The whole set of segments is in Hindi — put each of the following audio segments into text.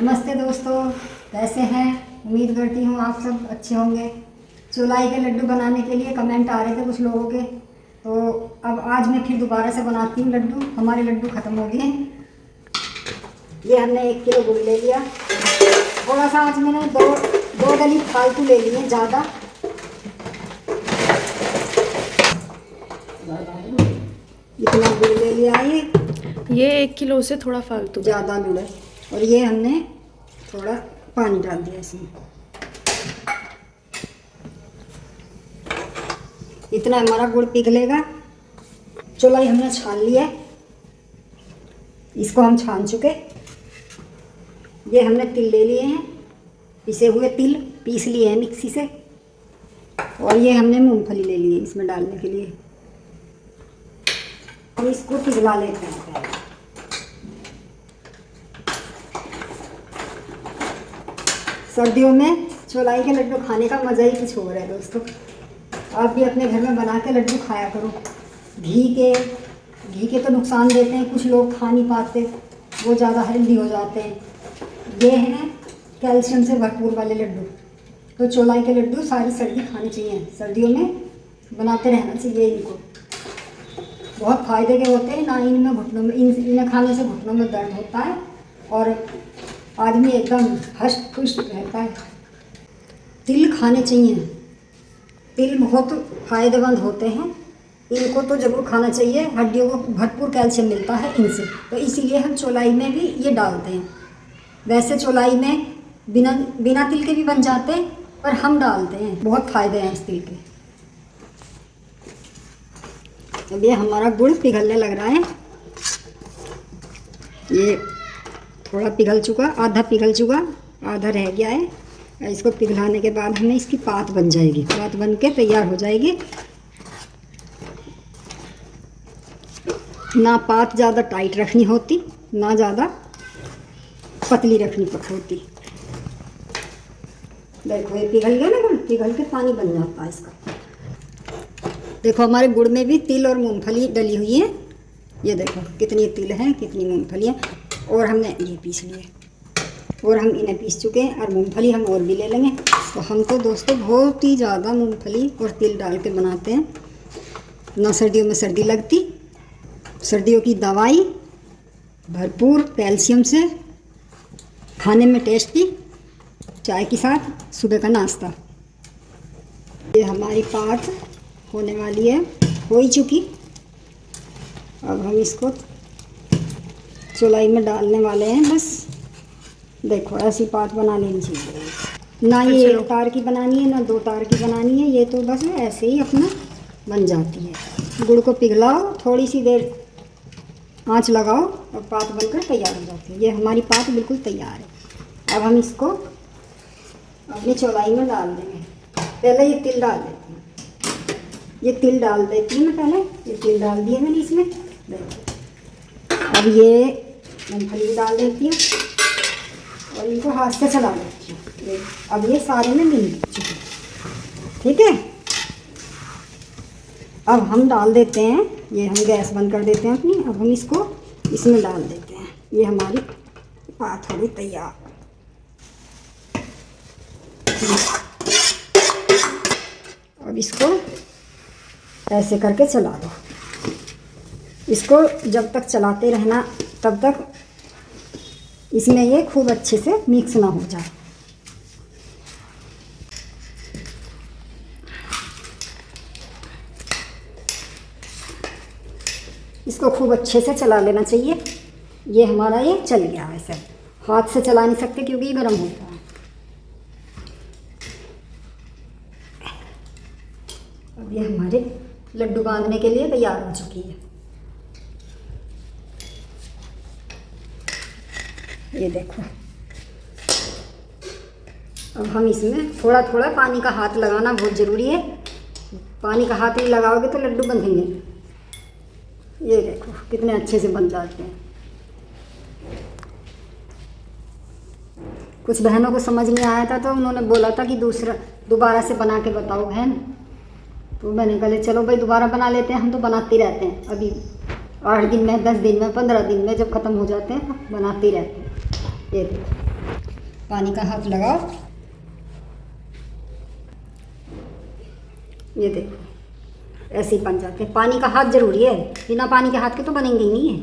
नमस्ते दोस्तों, कैसे हैं? उम्मीद करती हूँ आप सब अच्छे होंगे। चौलाई के लड्डू बनाने के लिए कमेंट आ रहे थे कुछ लोगों के, तो अब आज मैं फिर दोबारा से बनाती हूँ लड्डू। हमारे लड्डू ख़त्म हो गए हैं। ये हमने 1 किलो गुड़ ले लिया। थोड़ा सा आज मैंने दो डली फालतू ले लिए, ज़्यादा इतना गुड़ ले लिया। ये 1 किलो से थोड़ा फालतू ज़्यादा गुड़ है। और ये हमने थोड़ा पानी डाल दिया इसमें। इतना हमारा गुड़ पिघलेगा। चौलाई हमने छान लिया है, इसको हम छान चुके। ये हमने तिल ले लिए हैं, पिसे हुए तिल पीस लिए हैं मिक्सी से। और ये हमने मूंगफली ले ली है इसमें डालने के लिए। हम इसको पिघला लेते हैं पहले। सर्दियों में चौलाई के लड्डू खाने का मज़ा ही कुछ और है दोस्तों। आप भी अपने घर में बना के लड्डू खाया करो। घी के तो नुकसान देते हैं, कुछ लोग खा नहीं पाते, वो ज़्यादा हेल्दी हो जाते हैं। ये हैं कैल्शियम से भरपूर वाले लड्डू। तो चौलाई के लड्डू सारी सर्दी खाने चाहिए, सर्दियों में बनाते रहना चाहिए इनको। बहुत फ़ायदे के होते हैं ना, इनमें घुटनों में इन्हें खाने से घुटनों में दर्द होता है और आदमी एकदम हष्ट पुष्ट रहता है। तिल खाने चाहिए, तिल बहुत फ़ायदेमंद होते हैं, इनको तो ज़रूर खाना चाहिए। हड्डियों को भरपूर कैल्शियम मिलता है इनसे, तो इसीलिए हम चौलाई में भी ये डालते हैं। वैसे चौलाई में बिना तिल के भी बन जाते हैं, पर हम डालते हैं, बहुत फ़ायदे हैं इस तिल के। अब ये हमारा गुड़ पिघलने लग रहा है। ये थोड़ा पिघल चुका, आधा पिघल चुका, आधा रह गया है। इसको पिघलाने के बाद हमें इसकी पात बन जाएगी, पात बन के तैयार हो जाएगी। ना पात ज़्यादा टाइट रखनी होती, ना ज़्यादा पतली रखनी होती। देखो ये पिघल गया ना गुड़, पिघल के पानी बन जाता है इसका। देखो हमारे गुड़ में भी तिल और मूंगफली डली हुई है। ये देखो कितनी तिल है, कितनी मूंगफली है। और हमने ये पीस लिए, और हम इन्हें पीस चुके हैं। और मूंगफली हम और भी ले लेंगे। तो हम तो दोस्तों बहुत ही ज़्यादा मूंगफली और तिल डाल के बनाते हैं। ना सर्दियों में सर्दी लगती, सर्दियों की दवाई भरपूर कैल्शियम से, खाने में टेस्टी, चाय के साथ सुबह का नाश्ता। ये हमारी पात होने वाली है, हो ही चुकी। अब हम इसको चौलाई में डालने वाले हैं बस। देखो ऐसी पात बना लेनी चाहिए। ना ये 1 तार की बनानी है, ना 2 तार की बनानी है। ये तो बस ऐसे ही अपना बन जाती है। गुड़ को पिघलाओ, थोड़ी सी देर आंच लगाओ और पात बनकर तैयार हो जाती है। ये हमारी पात बिल्कुल तैयार है। अब हम इसको अपनी चौलाई में डाल देंगे। पहले ये तिल डाल देती हूँ, ये तिल डाल देती हूँ मैं पहले। ये तिल डाल दिए मैंने इसमें। देखो अब ये मूंगफली भी डाल देती हूँ और इनको हाथ से चला देती हूँ। अब ये सारे में मिल चुके, ठीक है। अब हम डाल देते हैं, ये हम गैस बंद कर देते हैं अपनी। अब हम इसको इसमें डाल देते हैं। ये हमारी पात हो गई तैयार। अब इसको ऐसे करके चला दो। इसको जब तक चलाते रहना, तब तक इसमें ये खूब अच्छे से मिक्स ना हो जाए। इसको खूब अच्छे से चला लेना चाहिए। ये हमारा ये चल गया। वैसे हाथ से चला नहीं सकते क्योंकि ये गर्म होता है। अब ये हमारे लड्डू बांधने के लिए तैयार हो चुकी है। ये देखो। अब हम इसमें थोड़ा थोड़ा पानी का हाथ लगाना बहुत ज़रूरी है। पानी का हाथ नहीं लगाओगे तो लड्डू बंधेंगे। ये देखो कितने अच्छे से बन जाते हैं। कुछ बहनों को समझ नहीं आया था, तो उन्होंने बोला था कि दोबारा से बना के बताओ बहन। तो मैंने कहा चलो भाई दोबारा बना लेते हैं, हम तो बनाते रहते हैं। अभी 8 दिन में, 10 दिन में, 15 दिन में जब ख़त्म हो जाते हैं तो बनाते रहते हैं। ये देखो पानी का हाथ लगाओ, ये देखो ऐसे ही बन जाते हैं। पानी का हाथ जरूरी है, बिना पानी के हाथ के तो बनेंगे ही नहीं है।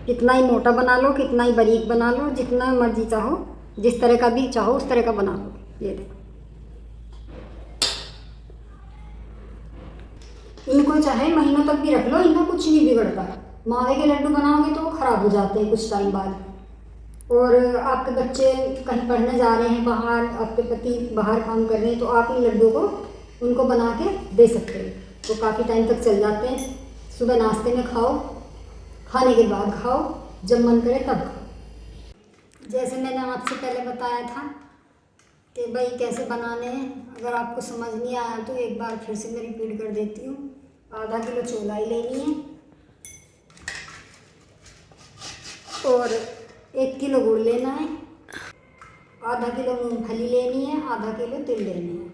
कितना ही मोटा बना लो, कितना ही बारीक बना लो, जितना मर्जी चाहो, जिस तरह का भी चाहो उस तरह का बना लो। ये देखो, इनको चाहे महीनों तक भी रख लो, इनका कुछ नहीं बिगड़ता। मावे के लड्डू बनाओगे तो वो खराब हो जाते हैं कुछ टाइम बाद। और आपके बच्चे कहीं पढ़ने जा रहे हैं बाहर, आपके पति बाहर काम कर रहे हैं, तो आप इन लड्डू को उनको बना के दे सकते हो, वो काफ़ी टाइम तक चल जाते हैं। सुबह नाश्ते में खाओ, खाने के बाद खाओ, जब मन करे तब खाओ। जैसे मैंने आपसे पहले बताया था कि भाई कैसे बनाने हैं, अगर आपको समझ नहीं आया तो एक बार फिर से मैं रिपीट कर देती हूँ। आधा किलो चौलाई लेनी है और 1 किलो गुड़ लेना है, आधा किलो मूंगफली लेनी है, आधा किलो तिल लेनी है।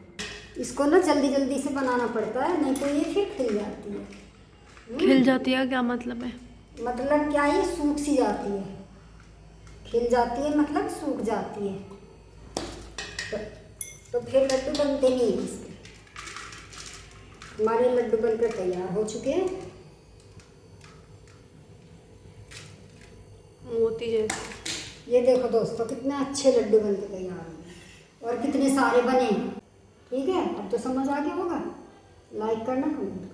इसको ना जल्दी जल्दी से बनाना पड़ता है, नहीं तो ये फिर खिल जाती है। खिल जाती है क्या मतलब है? मतलब क्या, ये सूख सी जाती है। खिल जाती है मतलब सूख जाती है, तो फिर लड्डू बनते नहीं हैं इसके। हमारे लड्डू बनकर तैयार हो चुके हैं, मोती जैसे। ये देखो दोस्तों कितने अच्छे लड्डू बनकर तैयार हैं और कितने सारे बने हैं। ठीक है, अब तो समझ आ गया होगा। लाइक करना, कमेंट करना।